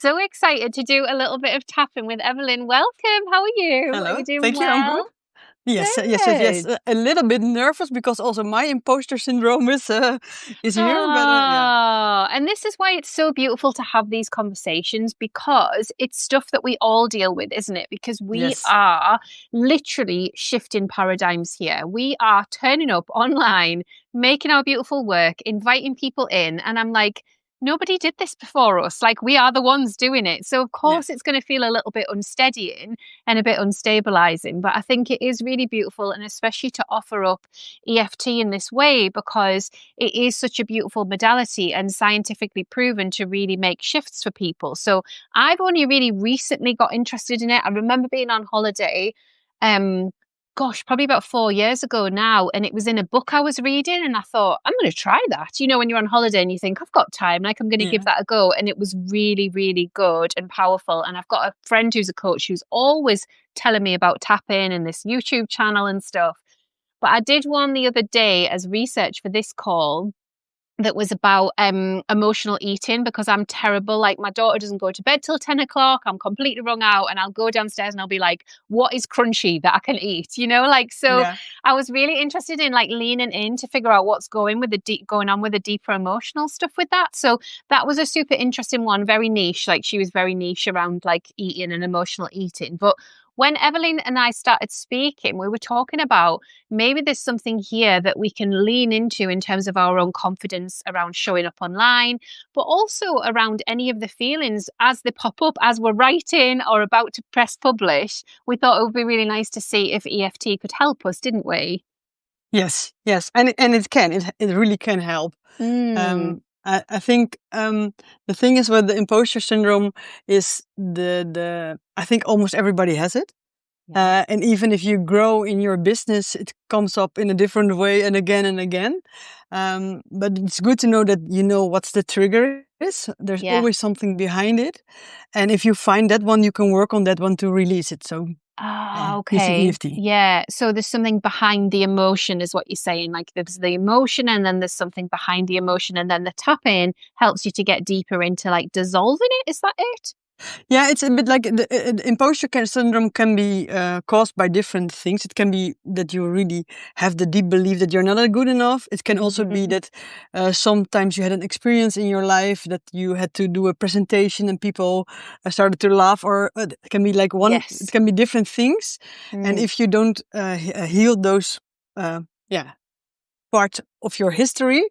So excited to do a little bit of tapping with Evelyn. Welcome. How are you? Are Hello. you doing Thank you. I'm good. well? Yes. Good. A little bit nervous because also my imposter syndrome is here, but yeah. Oh, and this is why it's so beautiful to have these conversations because it's stuff that we all deal with, isn't it? Because we Yes. are literally shifting paradigms here. We are turning up online, making our beautiful work, inviting people in, and I'm like, nobody did this before us. Like we are the ones doing it. So of Yeah. course it's going to feel a little bit unsteadying and a bit unstabilizing, but I think it is really beautiful, and especially to offer up EFT in this way because it is such a beautiful modality and scientifically proven to really make shifts for people. So I've only really recently got interested in it. I remember being on holiday, um, probably about 4 years ago now, and it was in a book I was reading, and I thought, I'm going to try that. You know, when you're on holiday and you think, I've got time, like I'm going to give Yeah. that a go. And it was really, really good and powerful. And I've got a friend who's a coach who's always telling me about tapping and this YouTube channel and stuff. But I did one the other day as research for this call that was about emotional eating because I'm terrible. Like my daughter doesn't go to bed till 10 o'clock. I'm completely wrung out, and I'll go downstairs and I'll be like, what is crunchy that I can eat? You know, like so Yeah. I was really interested in like leaning in to figure out what's going on with the deeper emotional stuff with that. So that was a super interesting one, very niche. Like she was very niche around like eating and emotional eating. But when Evelyn and I started speaking, we were talking about maybe there's something here that we can lean into in terms of our own confidence around showing up online, but also around any of the feelings as they pop up as we're writing or about to press publish. We thought it would be really nice to see if EFT could help us, didn't we? Yes. And it really can help. Mm. I think the thing is with the imposter syndrome is the I think almost everybody has it. Yeah. And even if you grow in your business, it comes up in a different way and again and again. But it's good to know that you know what's the trigger is. There's Yeah. always something behind it. And if you find that one, you can work on that one to release it. So Ah, using okay. EFT. Yeah. So there's something behind the emotion, is what you're saying. Like there's the emotion, and then there's something behind the emotion, and then the tapping helps you to get deeper into like dissolving it. Is that it? Yeah, it's a bit like the imposter syndrome can be caused by different things. It can be that you really have the deep belief that you're not good enough. It can also be Mm. that sometimes you had an experience in your life that you had to do a presentation and people started to laugh, or it can be like one. It Yes. can be different things, and Mm. if you don't heal those, yeah, part of your history,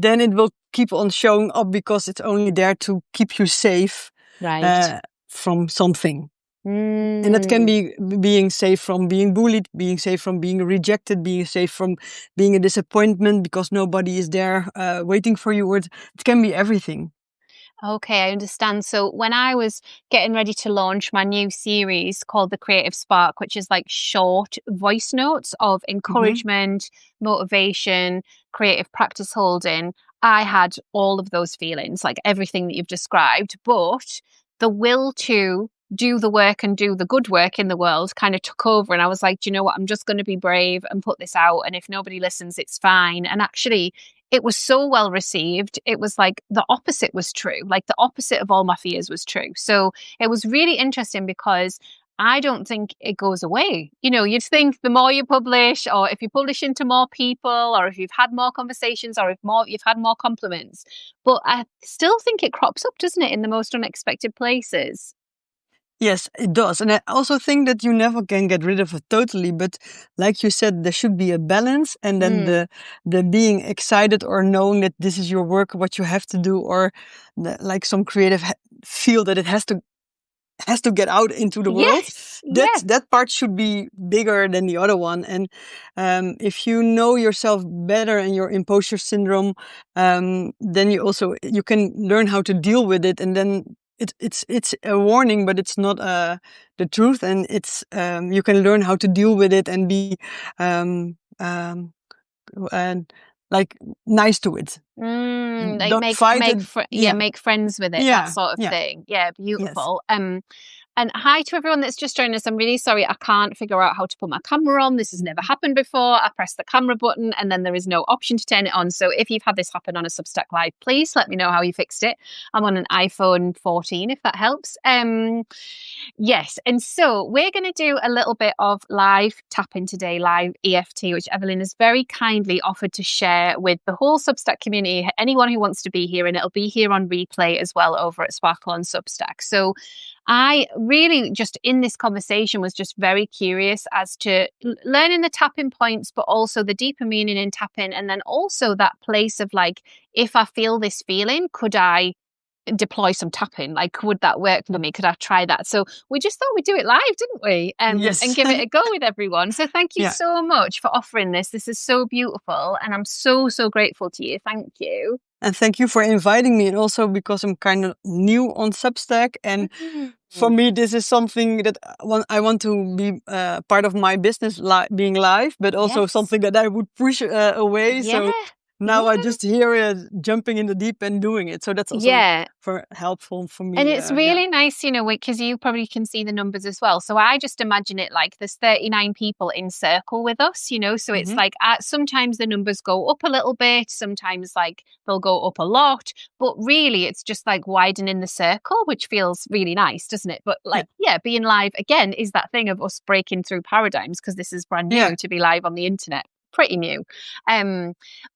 then it will keep on showing up because it's only there to keep you safe Right. uh, from something. And that can Mm. be being safe from being bullied, being safe from being rejected, being safe from being a disappointment because nobody is there waiting for you. Or it can be everything. Okay, I understand. So when I was getting ready to launch my new series called The Creative Spark, which is like short voice notes of Hmm. encouragement, motivation, creative practice holding, I had all of those feelings, like everything that you've described. But the will to do the work and do the good work in the world kind of took over. And I was like, do you know what? I'm just going to be brave and put this out. And if nobody listens, it's fine. And actually, it was so well received. It was like the opposite was true. Like the opposite of all my fears was true. So it was really interesting because I don't think it goes away. You know, you'd think the more you publish, or if you publish into more people, or if you've had more conversations, or if you've had more compliments. But I still think it crops up, doesn't it, in the most unexpected places? Yes, it does. And I also think that you never can get rid of it totally. But like you said, there should be a balance. And then Mm. the being excited or knowing that this is your work, what you have to do, or like some creative feel that it has to get out into the world. Yes, yes. That part should be bigger than the other one. And if you know yourself better and your imposter syndrome, then you can learn how to deal with it. And then it's a warning, but it's not the truth. And it's you can learn how to deal with it and be um, um, and like nice to it. Like Don't fight it. make friends with it, that Yeah, sort of yeah, thing. Yeah, yes. beautiful. And hi to everyone that's just joined us. I'm really sorry I can't figure out how to put my camera on. This has never happened before. I press the camera button and then there is no option to turn it on. So if you've had this happen on a Substack Live, please let me know how you fixed it. I'm on an iPhone 14, if that helps. Yes, and so we're going to do a little bit of live tapping today, live EFT, which Evelyn has very kindly offered to share with the whole Substack community, anyone who wants to be here, and it'll be here on replay as well over at Sparkle on Substack. So I really just in this conversation was just very curious as to learning the tapping points, but also the deeper meaning in tapping. And then also that place of like, if I feel this feeling, could I deploy some tapping? Like, would that work for me? Could I try that? So we just thought we'd do it live, didn't we? Yes. And give it a go with everyone. So thank you so much for offering this. This is so beautiful. And I'm so, so grateful to you. Thank you. And thank you for inviting me. And also because I'm kind of new on Substack. And for me, this is something that I want to be part of my business, being live, but also something that I would push away. So now I just hear it jumping in the deep end doing it. So that's also helpful for me. And it's really nice, you know, because you probably can see the numbers as well. So I just imagine it like there's 39 people in circle with us, you know, so it's like sometimes the numbers go up a little bit, sometimes like they'll go up a lot, but really it's just like widening the circle, which feels really nice, doesn't it? But like, being live again is that thing of us breaking through paradigms, because this is brand new to be live on the internet. Pretty new.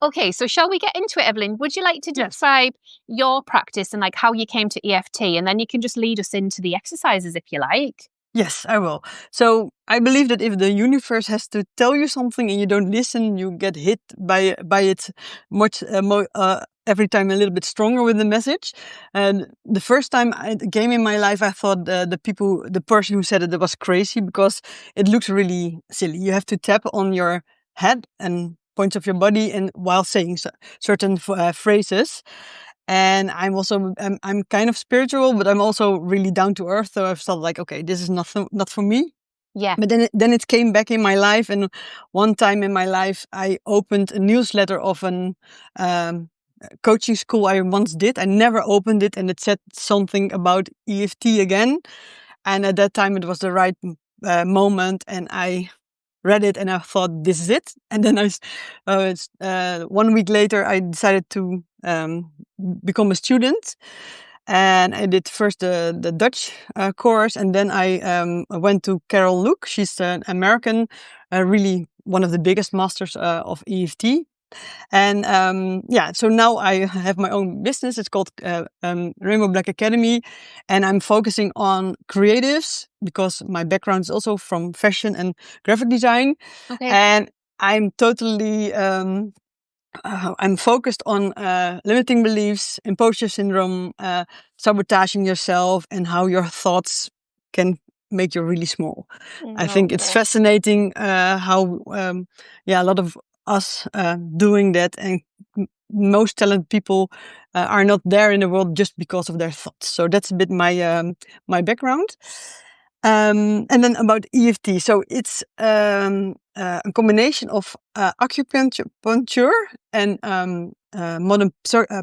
Okay, so shall we get into it, Evelyn? Would you like to describe your practice and like how you came to EFT, and then you can just lead us into the exercises if you like? Yes, I will. So I believe that if the universe has to tell you something and you don't listen, you get hit by it much every time a little bit stronger with the message. And the first time it came in my life, I thought the person who said it was crazy, because it looks really silly. You have to tap on your head and points of your body, and while saying certain phrases. And I'm also I'm kind of spiritual, but I'm also really down to earth. So I've thought like, okay, this is not for me. Yeah. But then it came back in my life, and one time in my life I opened a newsletter of an coaching school I once did. I never opened it, and it said something about EFT again. And at that time it was the right moment, and I read it and I thought, this is it. And then 1 week later, I decided to become a student. And I did first the Dutch course, and then I went to Carol Luke. She's an American, really one of the biggest masters of EFT. And so now I have my own business. It's called Rainbow Black Academy, and I'm focusing on creatives because my background is also from fashion and graphic design. Okay. And I'm totally I'm focused on limiting beliefs, imposter syndrome, sabotaging yourself, and how your thoughts can make you really small. I think it's fascinating how a lot of us doing that, and most talented people are not there in the world just because of their thoughts. So that's a bit my my background. And then about EFT, so it's a combination of acupuncture and modern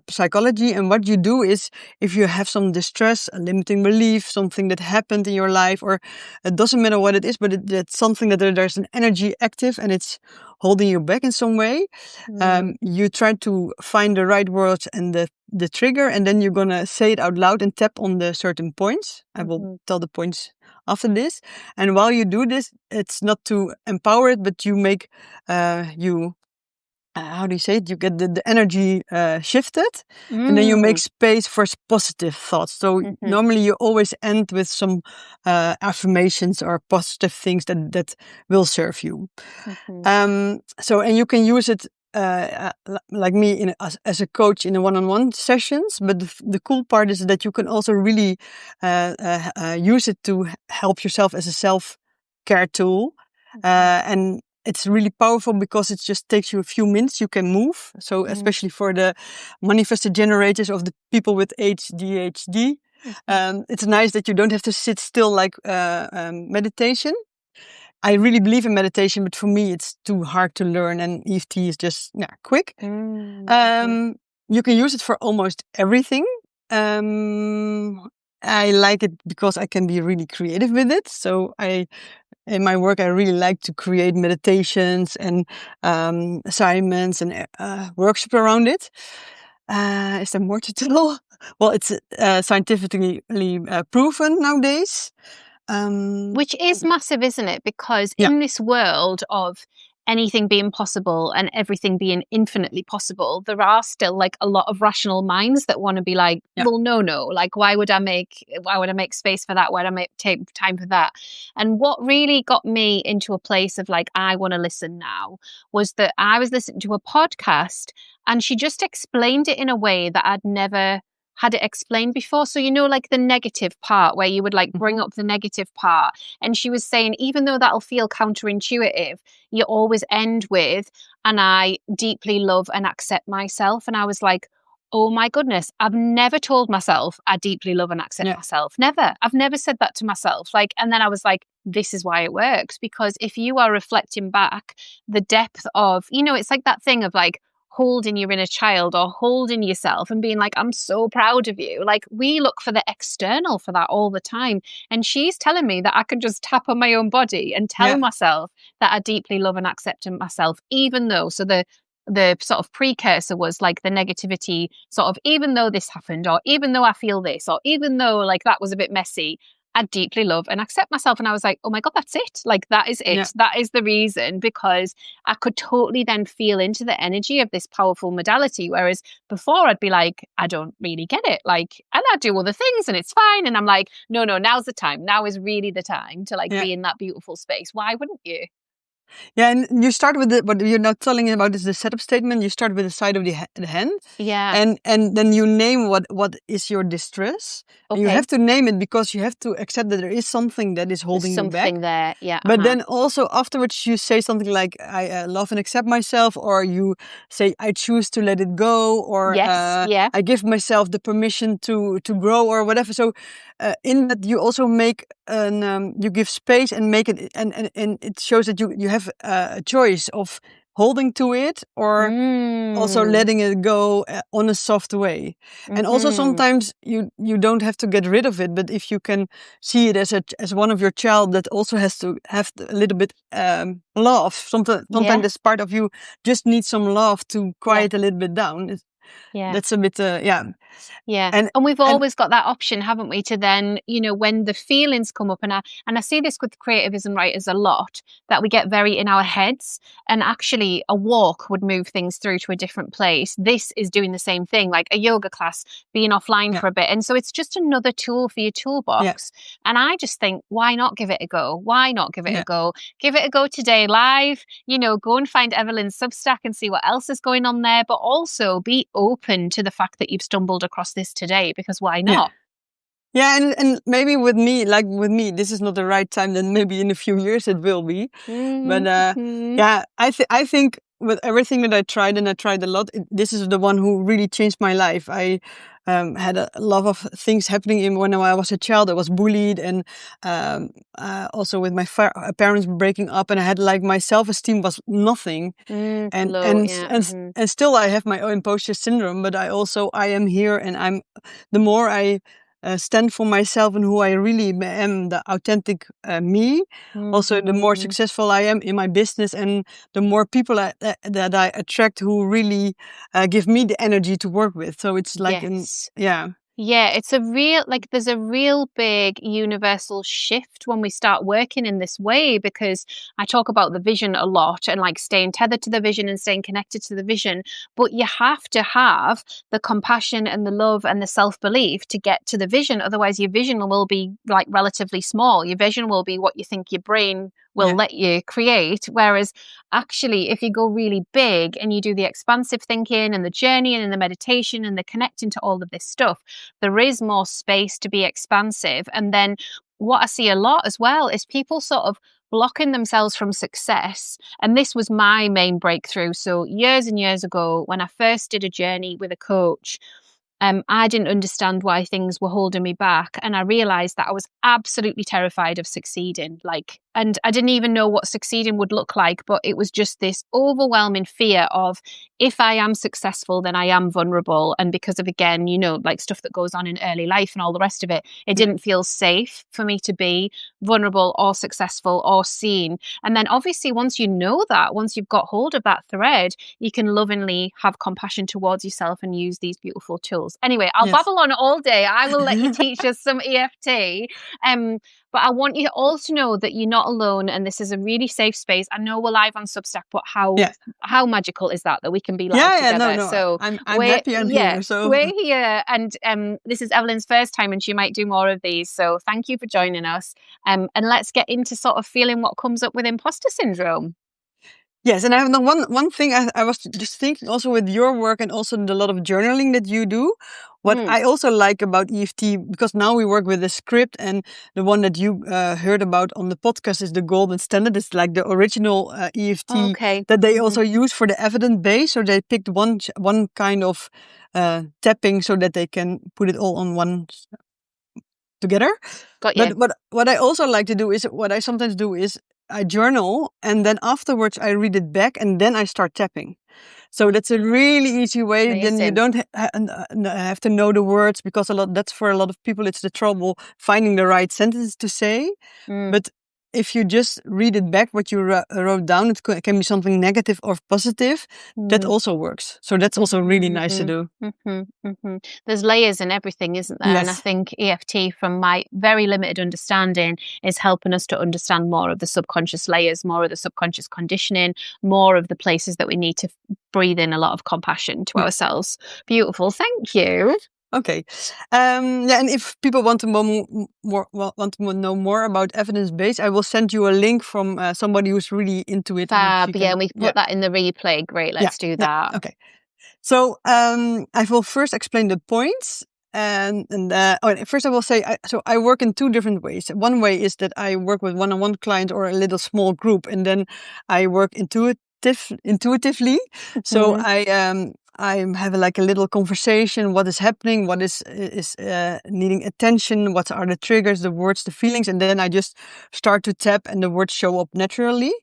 psychology. And what you do is, if you have some distress, a limiting belief, something that happened in your life, or it doesn't matter what it is, but it's something that there's an energy active and it's holding you back in some way. You try to find the right words and the trigger, and then you're gonna say it out loud and tap on the certain points. I will tell the points after this. And while you do this, it's not to empower it, but you make how do you say it? You get the energy shifted, and then you make space for positive thoughts. So normally you always end with some affirmations or positive things that will serve you. So, and you can use it like me as a coach in a one-on-one sessions. But the cool part is that you can also really use it to help yourself as a self-care tool. And it's really powerful because it just takes you a few minutes. You can move. So especially for the manifested generators of the people with ADHD, it's nice that you don't have to sit still like meditation. I really believe in meditation, but for me, it's too hard to learn, and EFT is just quick. You can use it for almost everything. I like it because I can be really creative with it. So in my work, I really like to create meditations and assignments and workshops around it. Is there more to tell? Well, it's scientifically proven nowadays. Which is massive, isn't it? Because Yeah, in this world of anything being possible and everything being infinitely possible, there are still like a lot of rational minds that want to be like, yeah, well, no, like why would I make space for that? Why would I make take time for that? And what really got me into a place of like, I want to listen now was that I was listening to a podcast and she just explained it in a way that I'd never had it explained before. So, like the negative part where you would like bring up the negative part. And she was saying, even though that'll feel counterintuitive, you always end with, and I deeply love and accept myself. And I was like, oh my goodness, I've never told myself I deeply love and accept yeah, myself. Never. I've never said that to myself. Like, and then I was like, this is why it works. Because if you are reflecting back the depth of, it's like that thing of like, holding your inner child or holding yourself and being like, I'm so proud of you. Like we look for the external for that all the time. And she's telling me that I can just tap on my own body and tell yeah, myself that I deeply love and accept myself, even though, so the sort of precursor was like the negativity sort of, even though this happened, or even though I feel this, or even though like that was a bit messy, I deeply love and accept myself. And I was like, oh my God, that's it. Like, that is yeah, it. That is the reason, because I could totally then feel into the energy of this powerful modality. Whereas before I'd be like, I don't really get it. Like, and I do other things and it's fine. And I'm like, no, now's the time. Now is really the time to like yeah. be in that beautiful space. Why wouldn't you? Yeah, and you start with what you're not telling about is the setup statement. You start with the side of the hand, Yeah. and then you name what is your distress, and you Okay. have to name it because you have to accept that there is something that is There's holding you something back. there. Yeah. But then also afterwards, you say something like, "I love and accept myself," or you say, "I choose to let it go," or Yes. Yeah. "I give myself the permission to grow," or whatever. So, in that you also make you give space and make it, and it shows that you have a choice of holding to it or also Mm. letting it go on a soft way. And also Mm-hmm. sometimes you don't have to get rid of it, but if you can see it as one of your child that also has to have a little bit love. Sometimes Yeah. this part of you just needs some love to Yeah. quiet a little bit down. Yeah. That's a bit yeah. Yeah. And And we've and always got that option, haven't we, to then, when the feelings come up, and I see this with creativism writers a lot, that we get very in our heads, and actually a walk would move things through to a different place. This is doing the same thing, like a yoga class, being offline yeah, for a bit. And so it's just another tool for your yeah, toolbox. And I just think, why not give it a go? Why not give it a yeah, go? Give it a go today live, go and find Evelyn's Substack and see what else is going on there, but also be open to the fact that you've stumbled across this today, because why yeah. not? Yeah, and maybe with me, this is not the right time. Then maybe in a few years it will be. But Mm-hmm. yeah, I think with everything that I tried, and I tried a lot, this is the one who really changed my life. I had a lot of things happening in when I was a child. I was bullied, and also with my parents breaking up, and I had like my self-esteem was nothing, and Low, and yeah. and Mm-hmm. and still I have my own imposter syndrome. But I am here, and the more I stand for myself and who I really am, the authentic me. Also, the more Mm-hmm. successful I am in my business, and the more people that I attract who really give me the energy to work with. So it's like Yes. yeah, Yeah, there's a real big universal shift when we start working in this way, because I talk about the vision a lot and like staying tethered to the vision and staying connected to the vision. But you have to have the compassion and the love and the self belief to get to the vision. Otherwise, your vision will be like relatively small. Your vision will be what you think your brain will yeah, let you create. Whereas actually, if you go really big and you do the expansive thinking and the journey and the meditation and the connecting to all of this stuff, there is more space to be expansive. And then what I see a lot as well is people sort of blocking themselves from success. And this was my main breakthrough. So years and years ago, when I first did a journey with a coach, I didn't understand why things were holding me back. And I realized that I was absolutely terrified of succeeding. Like, and I didn't even know what succeeding would look like, but it was just this overwhelming fear of, if I am successful, then I am vulnerable. And because of, again, like stuff that goes on in early life and all the rest of it, it didn't feel safe for me to be vulnerable or successful or seen. And then obviously, once you know that, once you've got hold of that thread, you can lovingly have compassion towards yourself and use these beautiful tools. Anyway, I'll babble on all day. I will let you teach us some EFT. But I want you all to know that you're not alone, and this is a really safe space. I know we're live on Substack, but how magical is that we can be live together? No. So I'm happy I'm here. So we're here, and this is Evelyn's first time, and she might do more of these. So thank you for joining us. And let's get into sort of feeling what comes up with imposter syndrome. Yes, and I have one thing I was just thinking also with your work and also the lot of journaling that you do. What I also like about EFT, because now we work with a script, and the one that you heard about on the podcast is the golden standard. It's like the original EFT that they also use for the evidence base. So they picked one kind of tapping so that they can put it all on one together. Got you. But what I also like to do is, what I sometimes do is I journal, and then afterwards I read it back, and then I start tapping. So that's a really easy way. Amazing. Then you don't have to know the words, because that's for a lot of people, it's the trouble finding the right sentence to say. But if you just read it back, what you wrote down, it can be something negative or positive. That also works. So that's also really nice to do. There's layers in everything, isn't there? Yes. And I think EFT, from my very limited understanding, is helping us to understand more of the subconscious layers, more of the subconscious conditioning, more of the places that we need to breathe in a lot of compassion to ourselves. Beautiful. Thank you. Okay. And if people want to know more about evidence-based, I will send you a link from somebody who's really into it. Fab. And we can put that in the replay. Great. Let's do that. Okay. So I will first explain the points. And first I will say, I work in two different ways. One way is that I work with one-on-one client or a little small group, and then I work intuitively. So I have like a little conversation. What is happening? What is needing attention? What are the triggers, the words, the feelings? And then I just start to tap, and the words show up naturally.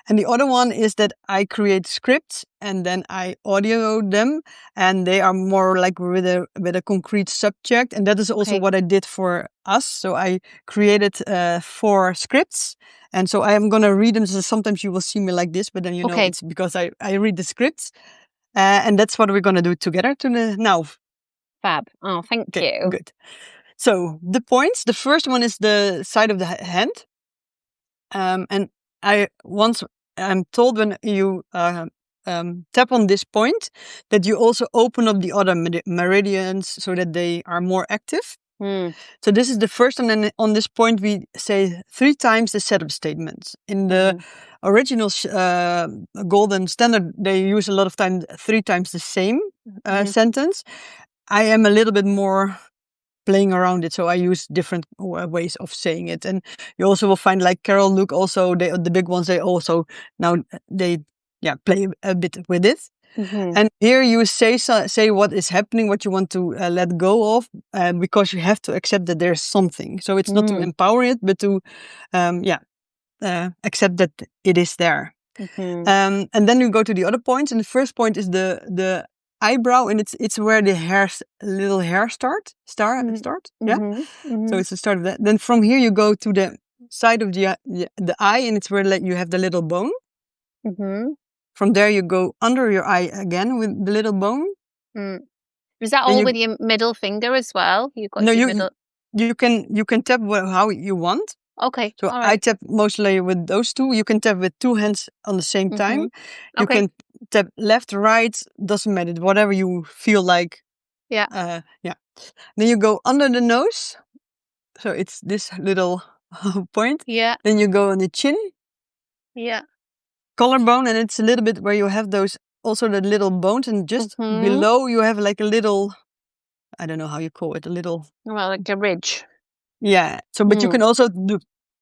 And the other one is that I create scripts, and then I audio them, and they are more like with a concrete subject. And that is also what I did for us. So I created 4 scripts. And so I am going to read them. So sometimes you will see me like this, but then it's because I read the scripts. And that's what we're going to do together now. Fab. Oh, thank you. Good. So the points, the first one is the side of the hand. And I'm told when you tap on this point that you also open up the other meridians so that they are more active. So this is the first one, and on this point we say 3 times the setup statements. In the original golden standard, they use a lot of time 3 times the same sentence. I am a little bit more playing around it, so I use different ways of saying it. And you also will find, like Carol, Luke, also the big ones, they also now they play a bit with it. And here you say what is happening, what you want to let go of, because you have to accept that there's something. So it's not to empower it, but to accept that it is there. And then you go to the other points, and the first point is the eyebrow, and it's where the little hair start. So it's the start of that. Then from here you go to the side of the eye, and it's where you have the little bone. From there you go under your eye again with the little bone. Is that all with your middle finger as well? You can tap how you want. Okay. So I tap mostly with those 2. You can tap with 2 hands on the same time. You can tap left, right, doesn't matter, whatever you feel like. Then you go under the nose. So it's this little point. Then you go on the chin. Collarbone, and it's a little bit where you have those, also the little bones, and just below you have like a little, I don't know how you call it, a little... Well, like a ridge. Yeah. So, but you can also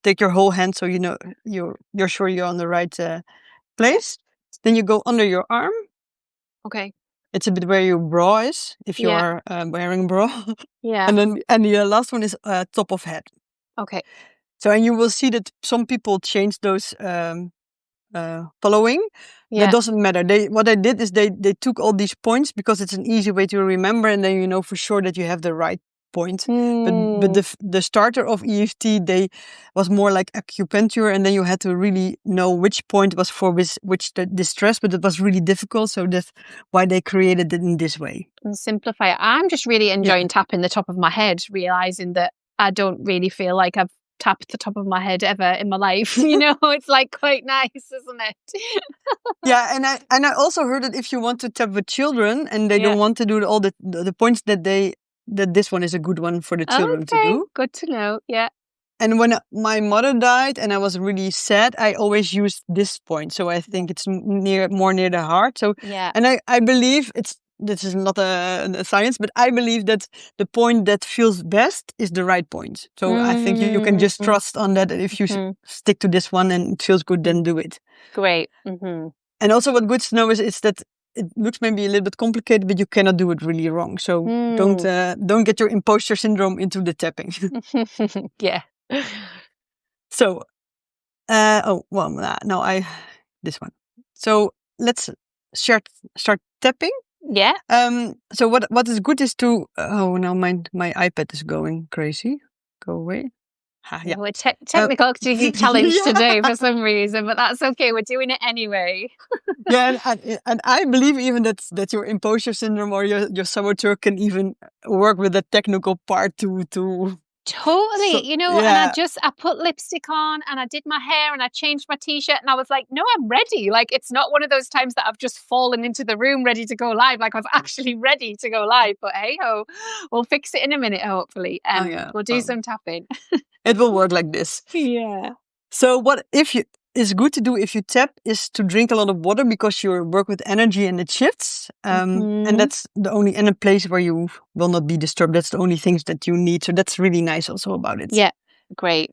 take your whole hand, so you're sure you're on the right place. Then you go under your arm. Okay. It's a bit where your bra is, if you are wearing bra. Yeah. And the last one is top of head. Okay. So, and you will see that some people change those following. That doesn't matter. What they did is they took all these points because it's an easy way to remember, and then you know for sure that you have the right point. But the starter of EFT, they was more like acupuncture, and then you had to really know which point was for which distress, but it was really difficult. So that's why they created it in this way. And simplify it. I'm just really enjoying tapping the top of my head, realizing that I don't really feel like I've tapped the top of my head ever in my life. You know, it's like quite nice, isn't it? Yeah, and I also heard that if you want to tap with children and they don't want to do all the points that this one is a good one for the children to do. Good to know. Yeah. And when my mother died and I was really sad, I always used this point. So I think it's more near the heart. So and I believe this is not a science, but I believe that the point that feels best is the right point. So I think you can just trust on that. If you stick to this one and it feels good, then do it. Great. And also what good to know is that it looks maybe a little bit complicated, but you cannot do it really wrong. So don't get your imposter syndrome into the tapping. Yeah. So, this one. So let's start tapping. Yeah. So what is good is to, now my iPad is going crazy. Go away. Yeah. We're technical challenge today for some reason, but that's okay. We're doing it anyway. Yeah, and I believe even that your imposter syndrome or your saboteur can even work with the technical part to totally, and I put lipstick on and I did my hair and I changed my t-shirt and I was like, no, I'm ready. Like, it's not one of those times that I've just fallen into the room ready to go live. Like, I was actually ready to go live, but hey ho, we'll fix it in a minute, hopefully. We'll do some tapping. It will work like this. Yeah. So what is good to do if you tap is to drink a lot of water because you work with energy and it shifts. And that's the only in a place where you will not be disturbed. That's the only things that you need. So that's really nice also about it. Yeah, great.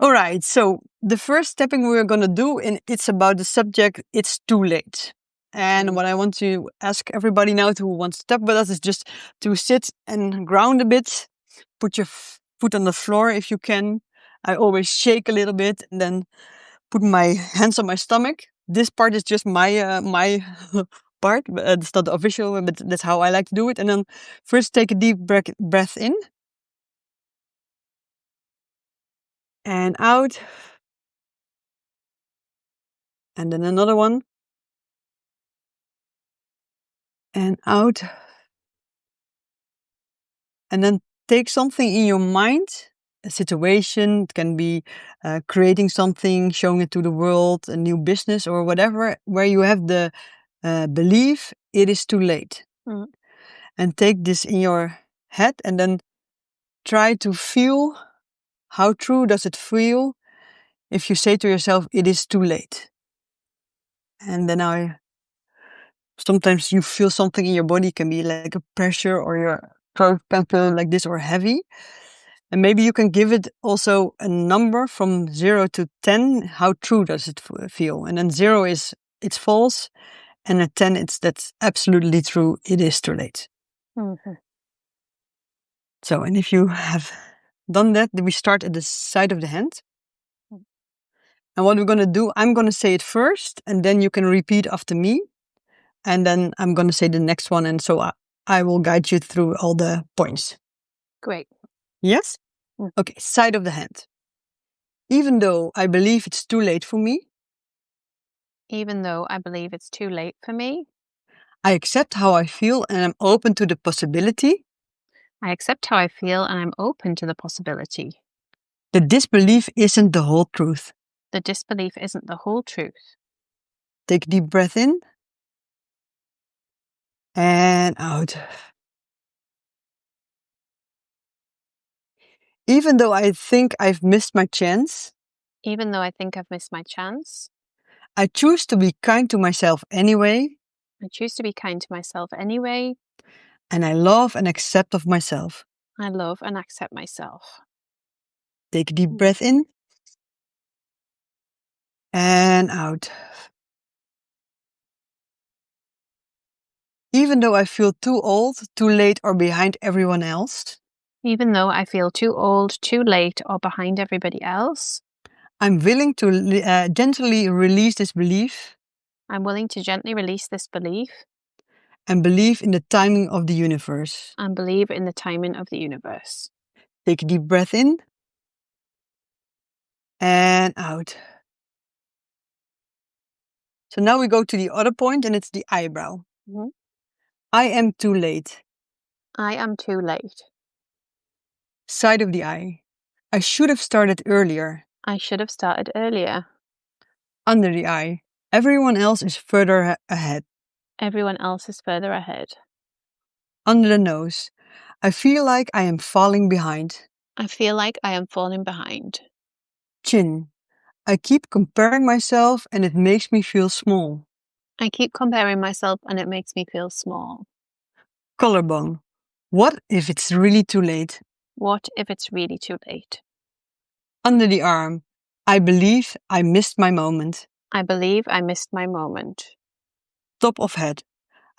All right. So the first tapping we're going to do, and it's about the subject, it's too late. And what I want to ask everybody now who wants to tap with us is just to sit and ground a bit. Put your foot on the floor if you can. I always shake a little bit and then put my hands on my stomach. This part is just my part, but it's not the official one, but that's how I like to do it. And then first take a deep breath in and out. And then another one. And out. And then take something in your mind, a situation. It can be creating something, showing it to the world, a new business or whatever, where you have the belief it is too late. And take this in your head and then try to feel how true does it feel if you say to yourself, it is too late. And then sometimes you feel something in your body, can be like a pressure or your throat can feel like this or heavy. And maybe you can give it also a number from 0 to 10. How true does it feel? And then 0 is it's false. And at 10, that's absolutely true. It is too late. So, and if you have done that, then we start at the side of the hand. And what we're going to do, I'm going to say it first, and then you can repeat after me. And then I'm going to say the next one. And so I will guide you through all the points. Great. Yes? Okay, side of the hand. Even though I believe it's too late for me. Even though I believe it's too late for me. I accept how I feel and I'm open to the possibility. I accept how I feel and I'm open to the possibility. The disbelief isn't the whole truth. The disbelief isn't the whole truth. Take a deep breath in. And out. Even though I think I've missed my chance. Even though I think I've missed my chance. I choose to be kind to myself anyway. I choose to be kind to myself anyway. And I love and accept of myself. I love and accept myself. Take a deep breath in. And out. Even though I feel too old, too late, or behind everyone else. Even though I feel too old, too late, or behind everybody else, I'm willing to gently release this belief I'm willing to gently release this belief and believe in the timing of the universe. and believe in the timing of the universe. Take a deep breath in and out. So now we go to the other point, and it's the eyebrow. Mhm. I am too late. I am too late. Side of the eye. I should have started earlier. I should have started earlier. Under the eye. Everyone else is further ahead. Everyone else is further ahead. Under the nose. I feel like I am falling behind. I feel like I am falling behind. Chin. I keep comparing myself and it makes me feel small. I keep comparing myself and it makes me feel small. Collarbone. What if it's really too late? What if it's really too late? Under the arm. I believe I missed my moment. I believe I missed my moment. Top of head.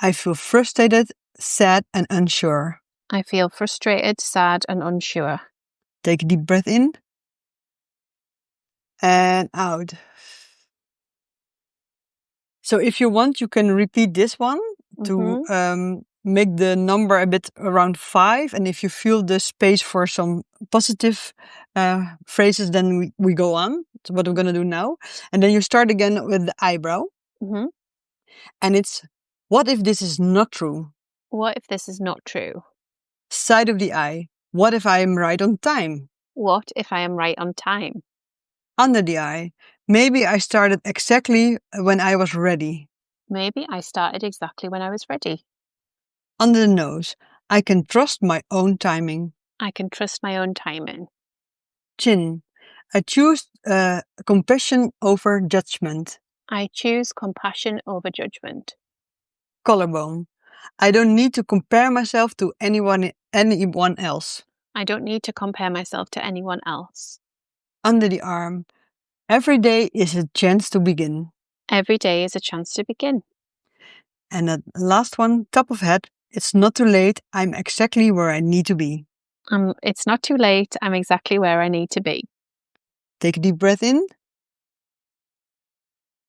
I feel frustrated, sad, and unsure. I feel frustrated, sad, and unsure. Take a deep breath in and out. So if you want, you can repeat this one to make the number a bit around 5. And if you feel the space for some positive phrases, then we go on. That's what we're going to do now. And then you start again with the eyebrow. Mm-hmm. And it's, what if this is not true? What if this is not true? Side of the eye. What if I am right on time? What if I am right on time? Under the eye. Maybe I started exactly when I was ready. Maybe I started exactly when I was ready. Under the nose. I can trust my own timing. I can trust my own timing. Chin. I choose compassion over judgment. I choose compassion over judgment. Collarbone. I don't need to compare myself to anyone else. I don't need to compare myself to anyone else. Under the arm. Every day is a chance to begin. Every day is a chance to begin. And the last one, top of head. It's not too late. I'm exactly where I need to be. It's not too late. I'm exactly where I need to be. Take a deep breath in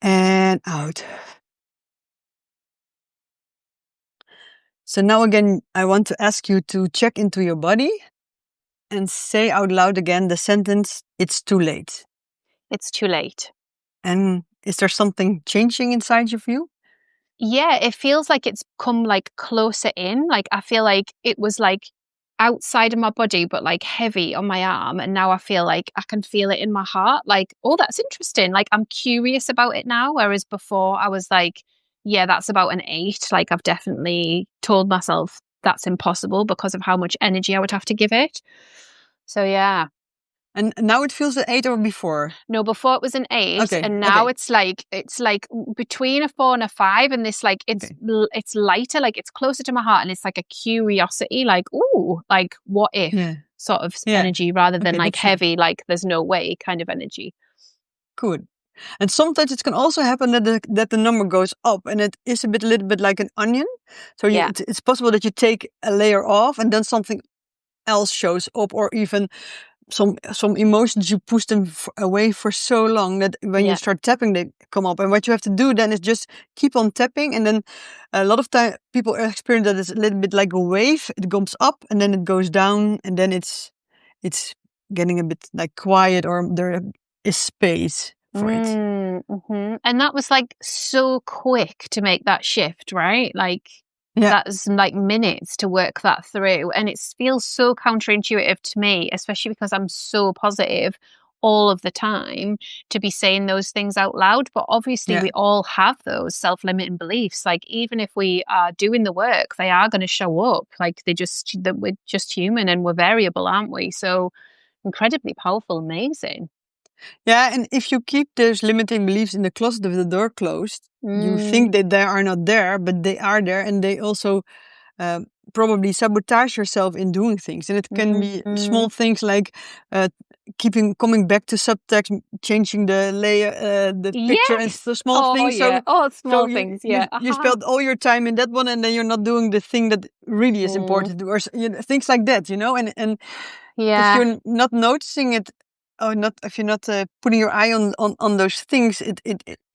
and out. So now again, I want to ask you to check into your body and say out loud again the sentence, it's too late. It's too late. And is there something changing inside of you? Yeah, it feels like it's come like closer in. Like I feel like it was like outside of my body, but like heavy on my arm. And now I feel like I can feel it in my heart. Like, oh, that's interesting. Like I'm curious about it now. Whereas before I was like, yeah, that's about an 8. Like I've definitely told myself that's impossible because of how much energy I would have to give it. So yeah. And now it feels an 8 or before? No, before it was an 8, Okay, and now okay. it's like between a 4 and a 5, and this like it's lighter, like it's closer to my heart, and it's like a curiosity, like ooh, like what if sort of energy rather than like heavy, like there's no way kind of energy. Good. And sometimes it can also happen that the number goes up, and it is a little bit like an onion. So it's possible that you take a layer off, and then something else shows up, or even some emotions you push them away for so long that when you start tapping they come up. And what you have to do then is just keep on tapping, and then a lot of time people experience that it's a little bit like a wave. It comes up and then it goes down, and then it's getting a bit like quiet, or there is space for it. Mm-hmm. And that was like so quick to make that shift, right? Like that's like minutes to work that through, and it feels so counterintuitive to me, especially because I'm so positive all of the time, to be saying those things out loud. But obviously we all have those self-limiting beliefs. Like even if we are doing the work, they are going to show up. Like that we're just human and we're variable, aren't we? So incredibly powerful, amazing. Yeah, and if you keep those limiting beliefs in the closet with the door closed, you think that they are not there, but they are there, and they also probably sabotage yourself in doing things. And it can be small things like coming back to subtext, changing the layer, the picture, and Yes. the small things. Yeah. Oh, So small things. you Yeah. you spent all your time in that one, and then you're not doing the thing that really is Mm, important, or things like that, and if yeah. you're not noticing it, or not if you're not putting your eye on those things, it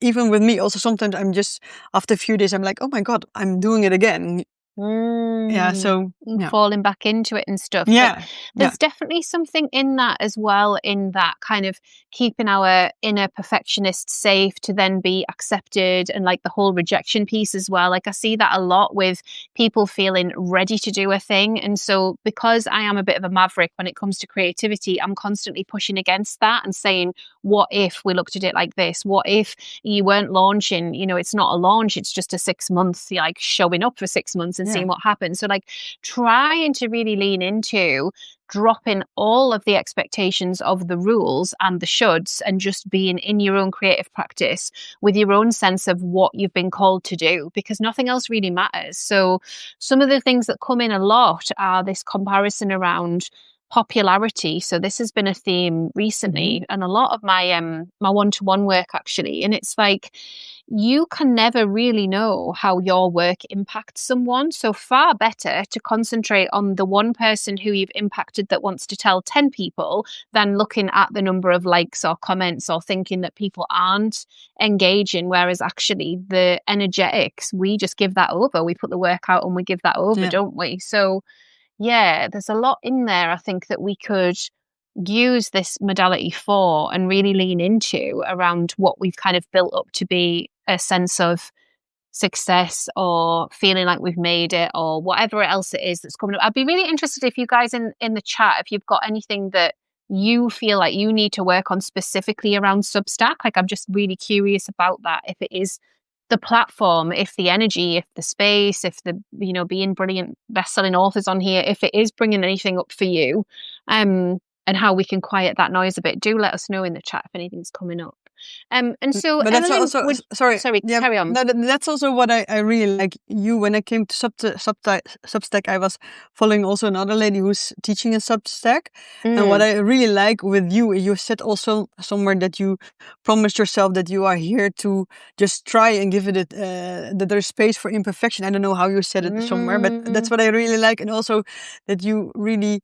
even with me also sometimes I'm just after a few days I'm like, oh my god, I'm doing it again. Yeah. So And yeah, falling back into it and stuff. Like, yeah, yeah. there's definitely something in that as well, in that kind of keeping our inner perfectionist safe to then be accepted, and like the whole rejection piece as well. Like, I see that a lot with people feeling ready to do a thing. And so, because I am a bit of a maverick when it comes to creativity, I'm constantly pushing against that and saying, what if we looked at it like this? What if you weren't launching? It's not a launch, it's just a 6 month, like showing up for 6 months and Yeah. seeing what happens. So, like, trying to really lean into dropping all of the expectations of the rules and the shoulds, and just being in your own creative practice with your own sense of what you've been called to do, because nothing else really matters. So, some of the things that come in a lot are this comparison around popularity. So this has been a theme Hmm. recently, and a lot of my one-to-one work actually. And it's like, you can never really know how your work impacts someone. So far better to concentrate on the one person who you've impacted that wants to tell 10 people, than looking at the number of likes or comments or thinking that people aren't engaging. Whereas actually the energetics, we just give that over. We put the work out and we give that over, Yeah. don't we? So yeah, there's a lot in there, I think, that we could use this modality for and really lean into around what we've kind of built up to be a sense of success, or feeling like we've made it, or whatever else it is that's coming up. I'd be really interested if you guys in the chat, if you've got anything that you feel like you need to work on specifically around Substack. Like, I'm just really curious about that. If it is the platform, if the energy, if the space, if the, being brilliant best-selling authors on here, if it is bringing anything up for you, and how we can quiet that noise a bit. Do let us know in the chat if anything's coming up. And so, But that's Emily, also sorry. sorry, Yeah, carry on. no, that's also what I really like. You when I came to Substack, I was following also another lady who's teaching in Substack, and what Mm, I really like with you, you said also somewhere that you promised yourself that you are here to just try and give it that there's space for imperfection. I don't know how you said it somewhere, but that's mm, what I really like, and also that you really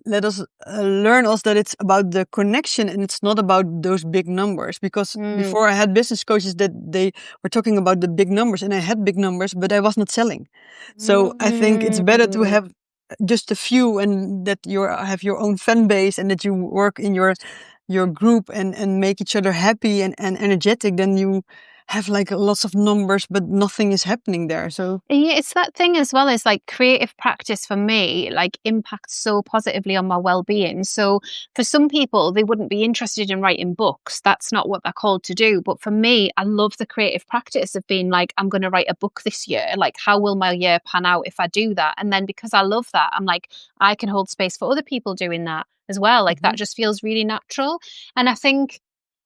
let us learn us that it's about the connection and it's not about those big numbers, because mm, before I had business coaches that they were talking about the big numbers, and I had big numbers but I was not selling. So I think it's better to mm. have just a few, and that you have your own fan base, and that you work in your group and make each other happy and energetic, than you have like lots of numbers but nothing is happening there. So Yeah, it's that thing as well, as like creative practice for me, like impacts so positively on my well-being. So for some people, they wouldn't be interested in writing books. That's not what they're called to do. But for me, I love the creative practice of being like, I'm going to write a book this year. Like, how will my year pan out if I do that? And then because I love that, I'm like, I can hold space for other people doing that as well. Like, that mhm. just feels really natural. And I think,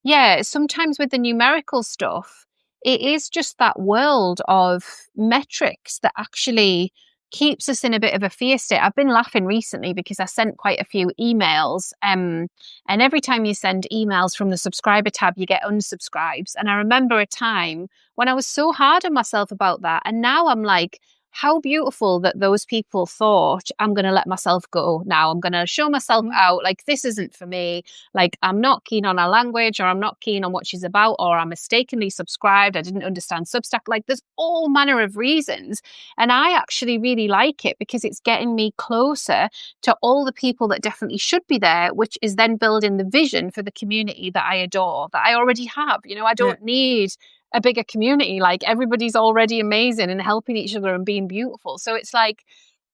yeah, sometimes with the numerical stuff, it is just that world of metrics that actually keeps us in a bit of a fear state. I've been laughing recently because I sent quite a few emails, and every time you send emails from the subscriber tab, you get unsubscribes. And I remember a time when I was so hard on myself about that, and now I'm like, how beautiful that those people thought, I'm going to let myself go now. I'm going to show myself Mm. out. Like, this isn't for me. Like, I'm not keen on her language, or I'm not keen on what she's about, or I mistakenly subscribed. I didn't understand Substack. Like, there's all manner of reasons. And I actually really like it because it's getting me closer to all the people that definitely should be there, which is then building the vision for the community that I adore, that I already have. I Yeah, don't need a bigger community. Like, everybody's already amazing and helping each other and being beautiful. So it's like,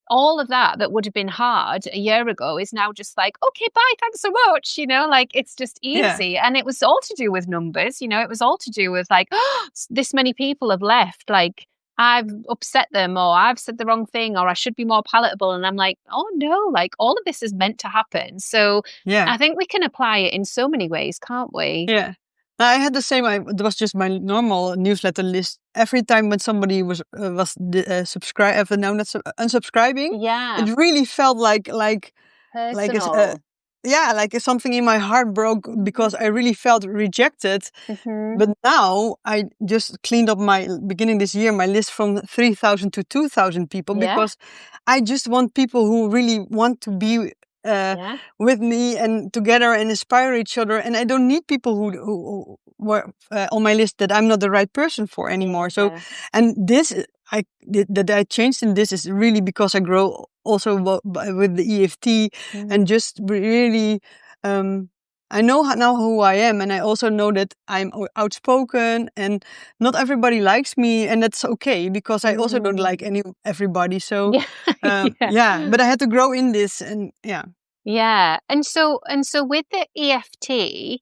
all of that would have been hard a year ago is now just like, okay, bye, thanks so much. Like, it's just yeah, easy. And it was all to do with numbers. It was all to do with like, oh, this many people have left. Like, I've upset them, or I've said the wrong thing, or I should be more palatable. And I'm like, oh no, like, all of this is meant to happen. So yeah. I think we can apply it in so many ways, can't we? Yeah. No, I had the same. It was just my normal newsletter list. Every time when somebody was subscribe, now not unsubscribing, Yeah, it really felt like like personal. yeah, like something in my heart broke because I really felt rejected. But now I just cleaned up my beginning this year my list from 3,000 to 2,000 people Yeah. because I just want people who really want to be Yeah. with me and together and inspire each other. And I don't need people who were on my list that I'm not the right person for anymore. So, Yeah. and this that I changed in this is really because I grow also with the EFT and just really. I know now who I am, and I also know that I'm outspoken, and not everybody likes me, and that's okay because I also don't like everybody. So, Yeah. Yeah. yeah, but I had to grow in this, and yeah. Yeah. And so with the EFT,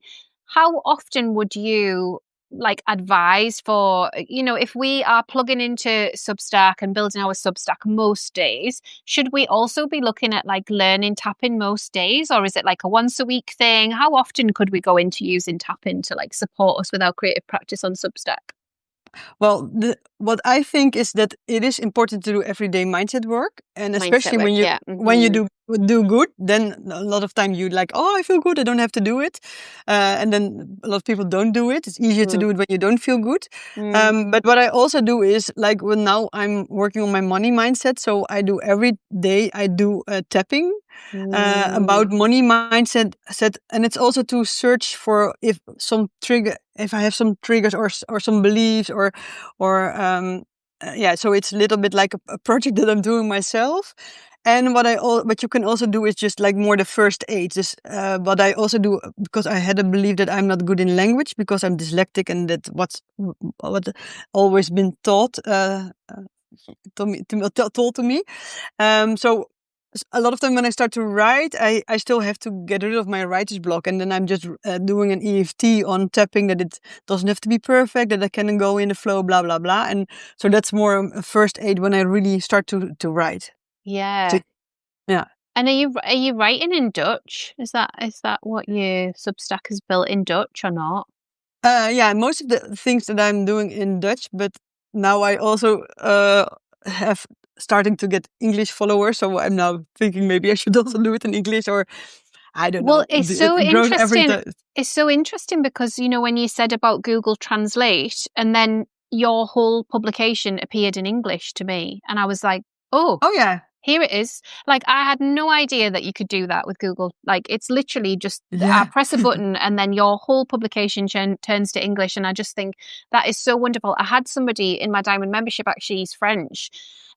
how often would you like advise for, if we are plugging into Substack and building our Substack most days, should we also be looking at like learning tapping most days, or is it like a once a week thing? How often could we go into using tapping to like support us with our creative practice on Substack? Well, what I think is that it is important to do everyday mindset work, and Mindset especially work, when you yeah. when you do good, then a lot of time you like, oh, I feel good, I don't have to do it, and then a lot of people don't do it. It's easier to Mm, do it when you don't feel good. mm, But what I also do is like when now I'm working on my money mindset, so I do every day I do tapping about mm, money mindset set, and it's also to search for if I have some triggers or some beliefs or yeah, so it's a little bit like a project that I'm doing myself. And what you can also do is just like more the first aid. This what I also do because I had a belief that I'm not good in language because I'm dyslexic, and that what always been taught told to me. So a lot of time when I start to write, I still have to get rid of my writer's block, and then I'm just doing an EFT on tapping that it doesn't have to be perfect, that I can go in the flow, blah blah blah. And so that's more a first aid when I really start to write. So, yeah. yeah. And are you writing in Dutch? Is that what your Substack is built in Dutch or not? Yeah, most of the things that I'm doing in Dutch, but now I also have starting to get English followers. So I'm now thinking maybe I should also do it in English, or I don't Well, know. it's so It grows every interesting. time. It's so interesting because, when you said about Google Translate and then your whole publication appeared in English to me, and I was like, oh, Oh yeah, here it is. Like, I had no idea that you could do that with Google. Like, it's literally just I yeah, press a button and then your whole publication turns to English. And I just think that is so wonderful. I had somebody in my Diamond membership, actually, he's French.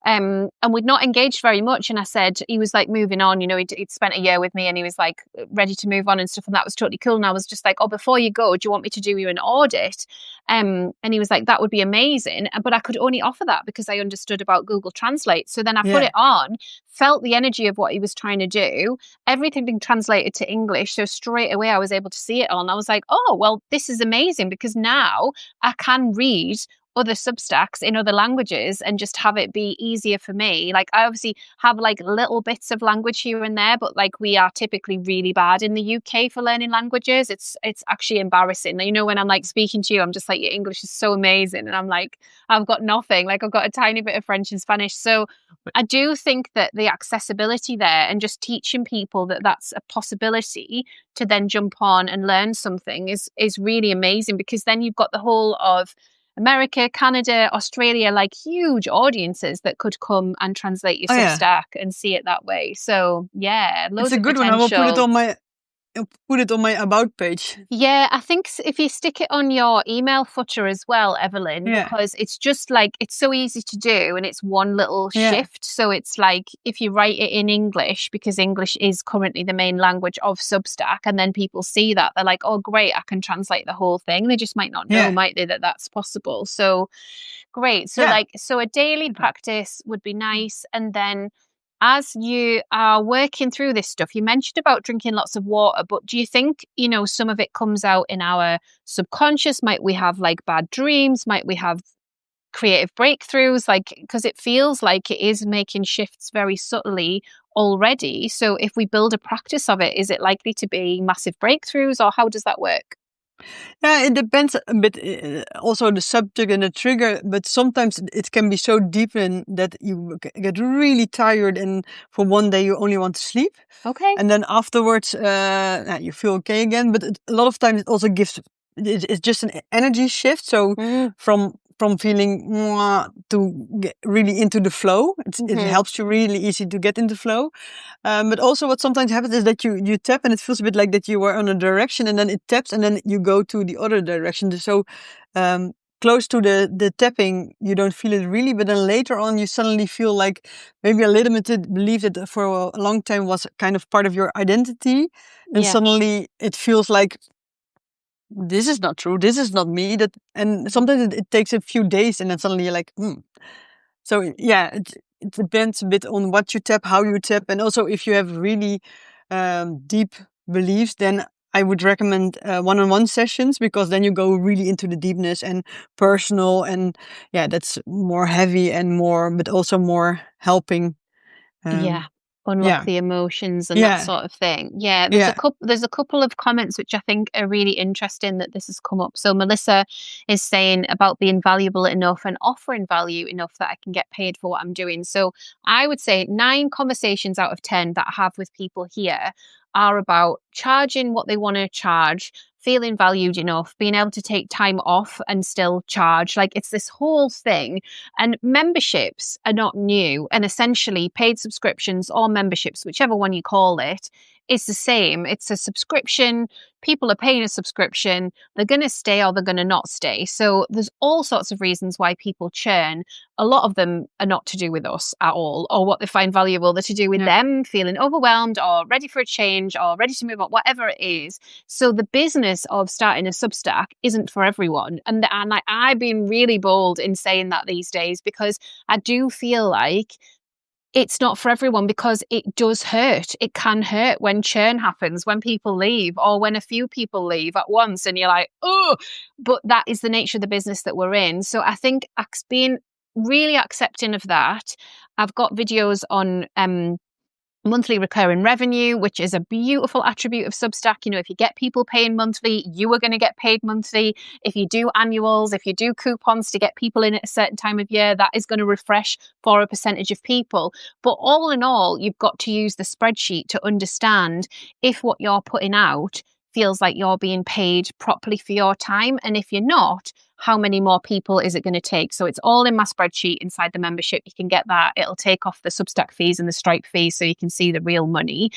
And we'd not engaged very much. And I said, he was like moving on, he'd spent a year with me and he was like ready to move on and stuff. And that was totally cool. And I was just like, oh, before you go, do you want me to do you an audit? And he was like, that would be amazing. But I could only offer that because I understood about Google Translate. So then I put yeah, it on, felt the energy of what he was trying to do, everything being translated to English. So straight away I was able to see it on. I was like, oh, well, this is amazing because now I can read other Substacks in other languages and just have it be easier for me. Like I obviously have like little bits of language here and there, but like we are typically really bad in the UK for learning languages. It's actually embarrassing. When I'm like speaking to you, I'm just like, your English is so amazing. And I'm like, I've got nothing. Like I've got a tiny bit of French and Spanish. So I do think that the accessibility there and just teaching people that that's a possibility to then jump on and learn something is really amazing, because then you've got the whole of America, Canada, Australia, like huge audiences that could come and translate your oh yeah. Substack and see it that way. So yeah, It's loads a of good one. I will put it potential. on my about page. Yeah, I think if you stick it on your email footer as well, Evelyn, Yeah, because it's just like it's so easy to do and it's one little yeah, shift. So it's like if you write it in English, because English is currently the main language of Substack, and then people see that, they're like, oh, great, I can translate the whole thing. They just might not know, yeah, might they, that that's possible. So great. So yeah. so a daily practice would be nice. And then as you are working through this stuff, you mentioned about drinking lots of water, but do you think, some of it comes out in our subconscious? Might we have like bad dreams? Might we have creative breakthroughs? Like, because it feels like it is making shifts very subtly already. So if we build a practice of it, is it likely to be massive breakthroughs, or how does that work? Yeah, it depends a bit, also the subject and the trigger, but sometimes it can be so deep in that you get really tired, and for one day you only want to sleep, Okay. and then afterwards you feel okay again. But a lot of times it also gives it's just an energy shift. So Mm. from feeling "Mwah," to get really into the flow, it Mm-hmm. helps you really easy to get into flow. But also what sometimes happens is that you tap and it feels a bit like that you are on a direction and then it taps and then you go to the other direction. So um, close to the tapping, you don't feel it really, but then later on you suddenly feel like maybe a limited belief that for a long time was kind of part of your identity. And Yeah. suddenly it feels like this is not true. This is not me. And sometimes it takes a few days and then suddenly you're like, hmm. So yeah, it depends a bit on what you tap, how you tap, and also if you have really deep beliefs, then I would recommend one-on-one sessions, because then you go really into the deepness and personal, and yeah, that's more heavy and more, but also more helping. Yeah. Um, Unlock yeah, the emotions and that yeah, sort of thing. Yeah, yeah, there's a couple of comments which I think are really interesting that this has come up. So Melissa is saying about being valuable enough and offering value enough that I can get paid for what I'm doing. So I would say 9 conversations out of 10 that I have with people here are about charging what they want to charge, feeling valued enough, being able to take time off and still charge. Like it's this whole thing. And memberships are not new. And essentially, paid subscriptions or memberships, whichever one you call it, is the same. It's a subscription. People are paying a subscription. They're going to stay or they're going to not stay. So there's all sorts of reasons why people churn. A lot of them are not to do with us at all, or what they find valuable. They're to do with yeah, them feeling overwhelmed or ready for a change or ready to move on, whatever it is. So the business of starting a Substack isn't for everyone. And I've been really bold in saying that these days because I do feel like it's not for everyone because it does hurt. It can hurt when churn happens, when people leave, or when a few people leave at once, and you're like, oh, but that is the nature of the business that we're in. So I think being really accepting of that. I've got videos on monthly recurring revenue, which is a beautiful attribute of Substack. You know, if you get people paying monthly, you are going to get paid monthly. If you do annuals, if you do coupons to get people in at a certain time of year, that is going to refresh for a percentage of people. But all in all, you've got to use the spreadsheet to understand if what you're putting out feels like you're being paid properly for your time. And if you're not, how many more people is it going to take? So it's all in my spreadsheet inside the membership. You can get that. It'll take off the Substack fees and the Stripe fees so you can see the real money.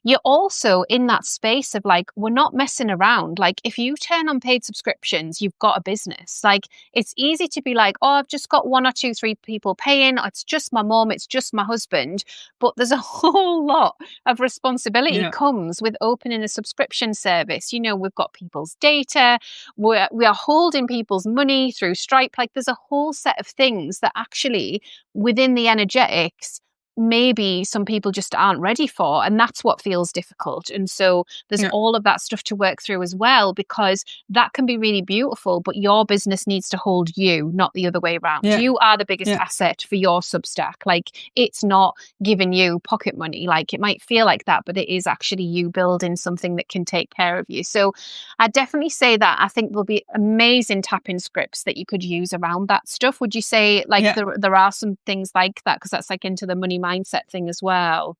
You're also in that space of like, we're not messing around. Like, if you turn on paid subscriptions, you've got a business. Like, it's easy to be like, oh, I've just got 1 or 2, 3 people paying. It's just my mom, it's just my husband. But there's a whole lot of responsibility yeah, comes with opening a subscription service. You know, we've got people's data, we are holding people's money through Stripe. Like there's a whole set of things that actually within the energetics, maybe some people just aren't ready for. And that's what feels difficult. And so there's yeah, all of that stuff to work through as well, because that can be really beautiful, but your business needs to hold you, not the other way around. yeah, You are the biggest yeah, asset for your Substack. Like it's not giving you pocket money. Like it might feel like that, but it is actually you building something that can take care of you. So I definitely say that. I think there'll be amazing tapping scripts that you could use around that stuff. Would you say like yeah. there are some things like that? Because that's like into the money mindset thing as well.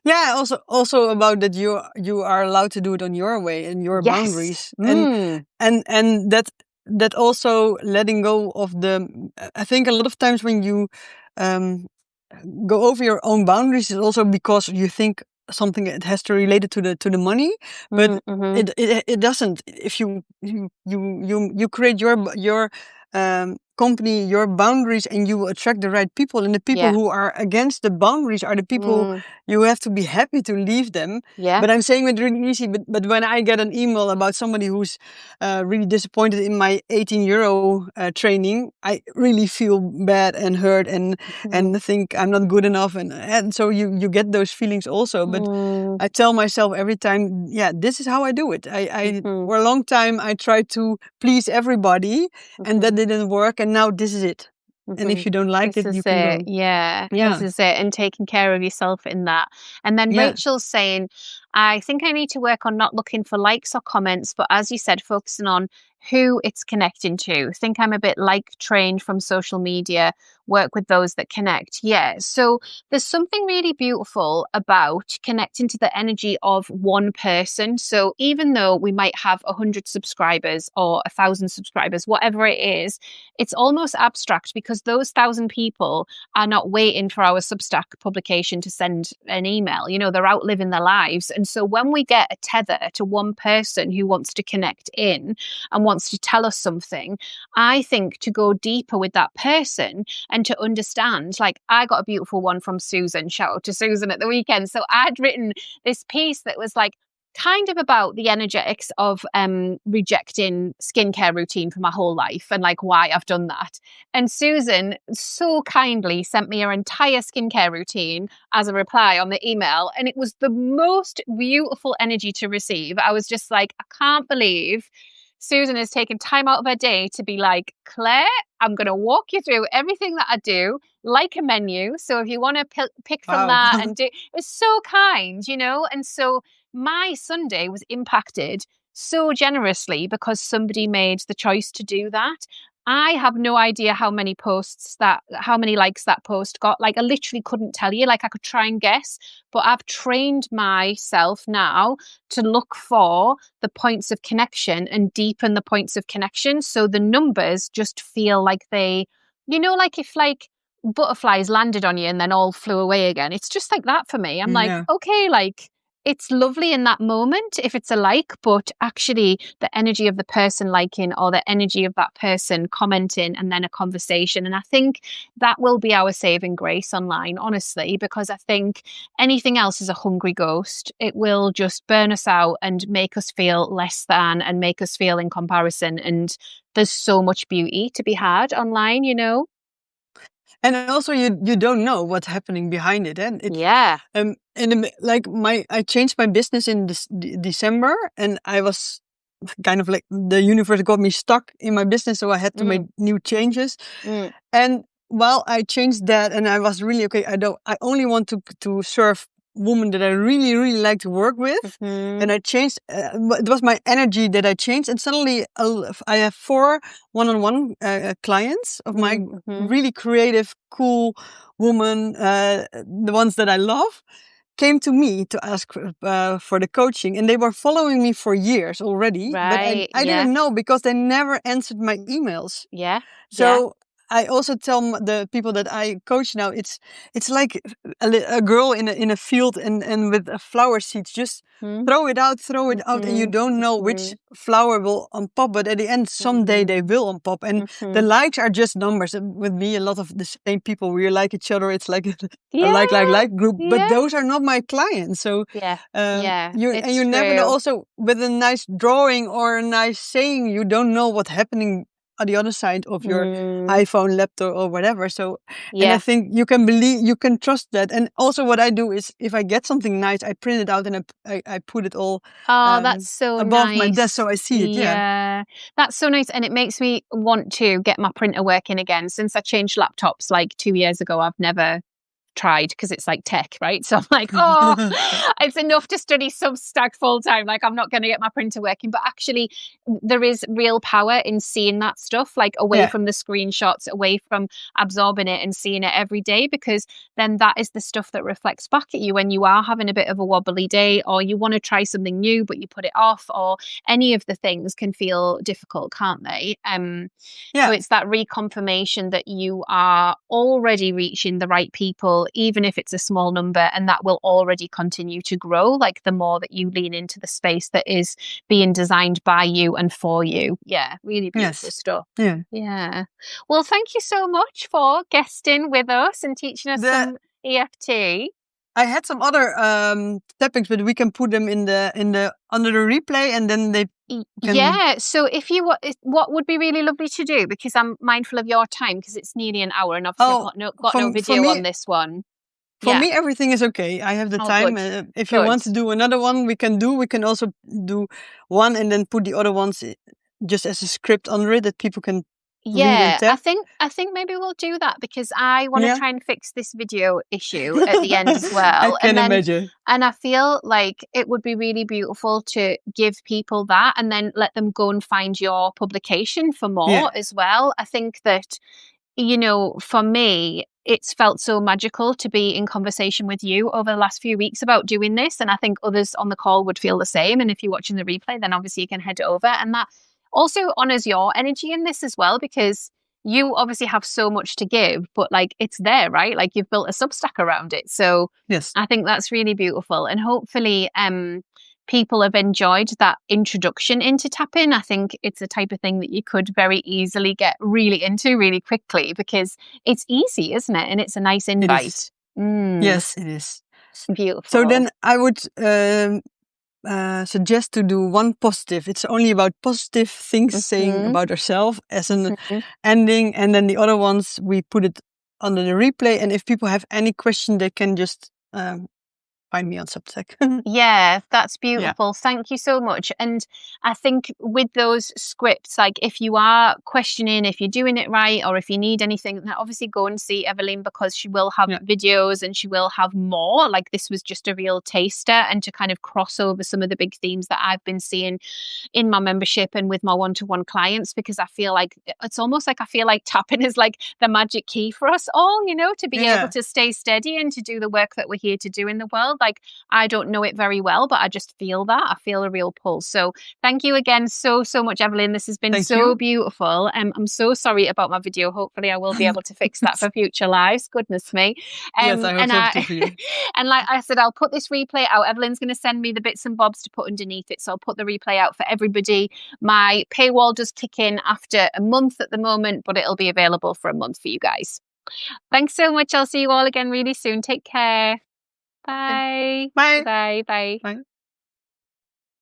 Yeah, also about that you are allowed to do it on your way and your Yes. boundaries, Mm. and that also letting go of the. I think a lot of times when you um, go over your own boundaries is also because you think something it has to relate it to the money, but Mm-hmm. it doesn't. If you create your company, your boundaries, and you will attract the right people, and the people Yeah. who are against the boundaries are the people Mm. you have to be happy to leave them. Yeah. But I'm saying it really easy, but when I get an email about somebody who's really disappointed in my 18 euro training, I really feel bad and hurt Mm-hmm. and think I'm not good enough, and so you get those feelings also. But Mm. I tell myself every time, yeah, this is how I do it. I Mm-hmm. for a long time I tried to please everybody, and Mm-hmm. that didn't work, and now this is it. And if Mhm. you don't like This it, you is can it. go. Yeah, this Yeah, is it. And taking care of yourself in that. And then yeah, Rachel's saying, I think I need to work on not looking for likes or comments, but as you said, focusing on who it's connecting to. Think I'm a bit like trained from social media, work with those that connect. Yeah. So there's something really beautiful about connecting to the energy of one person. So even though we might have 100 subscribers or 1,000 subscribers, whatever it is, it's almost abstract because those 1,000 people are not waiting for our Substack publication to send an email. You know, they're out living their lives. And so when we get a tether to one person who wants to connect in and wants to tell us something, I think to go deeper with that person and to understand, like I got a beautiful one from Susan. Shout out to Susan at the weekend. So I'd written this piece that was like, kind of about the energetics of rejecting skincare routine for my whole life and like why I've done that. And Susan so kindly sent me her entire skincare routine as a reply on the email. And it was the most beautiful energy to receive. I was just like, I can't believe Susan has taken time out of her day to be like, Claire, I'm going to walk you through everything that I do, like a menu. So if you want to pick from wow. that and do, it was so kind, you know? And so my Sunday was impacted so generously because somebody made the choice to do that. I have no idea how many likes that post got. Like, I literally couldn't tell you. Like, I could try and guess, but I've trained myself now to look for the points of connection and deepen the points of connection. So the numbers just feel like they, like if like butterflies landed on you and then all flew away again. It's just like that for me. I'm like, Yeah. okay, like it's lovely in that moment if it's a like, but actually the energy of the person liking or the energy of that person commenting and then a conversation. And I think that will be our saving grace online, honestly, because I think anything else is a hungry ghost. It will just burn us out and make us feel less than and make us feel in comparison. And there's so much beauty to be had online, you know? And also you don't know what's happening behind it. And it Yeah. in the, like I changed my business in December, and I was kind of like the universe got me stuck in my business, so I had to make Mm, new changes. mm, And while I changed that, and I was really okay, I only want to serve women that I really, really like to work with. mm-hmm, And I changed, it was my energy that I changed. And suddenly I have 4 one-on-one clients of my mm-hmm. really creative, cool women, the ones that I love, came to me to ask for the coaching, and they were following me for years already, but Right. I Yeah. didn't know because they never answered my emails. Yeah. Yeah. So I also tell the people that I coach now, it's like a girl in a field and with a flower seeds. Just Mm, throw it out, and you mm-hmm, don't know which mm-hmm, flower will unpop. But at the end, someday they mm-hmm, will unpop. And the mm-hmm. likes are just numbers. And with me, a lot of the same people, we like each other. It's like a Yeah. like group. But Yeah. those are not my clients. So Yeah. Yeah. you It's never know. true. Also, with a nice drawing or a nice saying, you don't know what's happening on the other side of your Mm, iPhone, laptop, or whatever. So, and I yeah. think you can trust that. And also, what I do is, if I get something nice, I print it out and I put it all Oh, that's so above my desk nice. so I see it. Yeah. Yeah, that's so nice. And it makes me want to get my printer working again. Since I changed laptops like 2 years ago, I've never tried because it's like tech, right? So I'm like, oh, it's enough to study Substack full time. Like, I'm not going to get my printer working. But actually, there is real power in seeing that stuff, like away Yeah. from the screenshots, away from absorbing it and seeing it every day, because then that is the stuff that reflects back at you when you are having a bit of a wobbly day or you want to try something new, but you put it off, or any of the things can feel difficult, can't they? So Yeah. it's that reconfirmation that you are already reaching the right people, even if it's a small number, and that will already continue to grow. Like the more that you lean into the space that is being designed by you and for you. Yeah, really beautiful Yes. stuff. Yeah. Yeah. Well, thank you so much for guesting with us and teaching us The some EFT. I had some other tappings, but we can put them in the under the replay, and then they can. Yeah. So if you what would be really lovely to do, because I'm mindful of your time, because it's nearly an hour, and obviously I've Oh, got no for video on me, this one. For Yeah. me, everything is okay. I have the Oh, time. good. If you Good. want to do another one, we can do. We can also do one and then put the other ones just as a script under it that people can read and Yeah, tap. I think maybe we'll do that because I want to Yeah, try and fix this video issue at the end as I well. can imagine. And I feel like it would be really beautiful to give people that and then let them go and find your publication for Yeah. more as well. I think that, you know, for me, it's felt so magical to be in conversation with you over the last few weeks about doing this. And I think others on the call would feel the same. And if you're watching the replay, then obviously you can head over. And that also honors your energy in this as well, because you obviously have so much to give, but like it's there, right? Like you've built a Substack around it. So Yes. I think that's really beautiful. And hopefully, people have enjoyed that introduction into tapping. I think it's the type of thing that you could very easily get really into really quickly because it's easy, isn't it? And it's a nice It is. invite. Mm, Yes, it is. So beautiful. then I would suggest to do one positive. It's only about positive things saying Hmm. about ourselves as an Hmm. ending, and then the other ones we put it under the replay. And if people have any question, they can just find me on Substack. Yeah, that's Yeah, beautiful. Thank you so much. And I think with those scripts, like if you are questioning if you're doing it right or if you need anything, then obviously go and see Evelyn because she will have yeah, videos and she will have more. Like this was just a real taster and to kind of cross over some of the big themes that I've been seeing in my membership and with my one-to-one clients because I feel like it's almost like I feel like tapping is like the magic key for us all, you know, to be able yeah. to stay steady and to do the work that we're here to do in the world. Like I don't know it very well, but I just feel that. I feel a real pulse. So thank you again so much, Evelyn. This has been Thank so you. beautiful. I'm so sorry about my video. Hopefully I will be able to fix that for future lives. Goodness me. Yes, I hope And so too for you. and like I said, I'll put this replay out. Evelyn's going to send me the bits and bobs to put underneath it. So I'll put the replay out for everybody. My paywall does kick in after a month at the moment, but it'll be available for a month for you guys. Thanks so much. I'll see you all again really soon. Take care. Okay. Bye. Bye. Bye. Bye. Bye.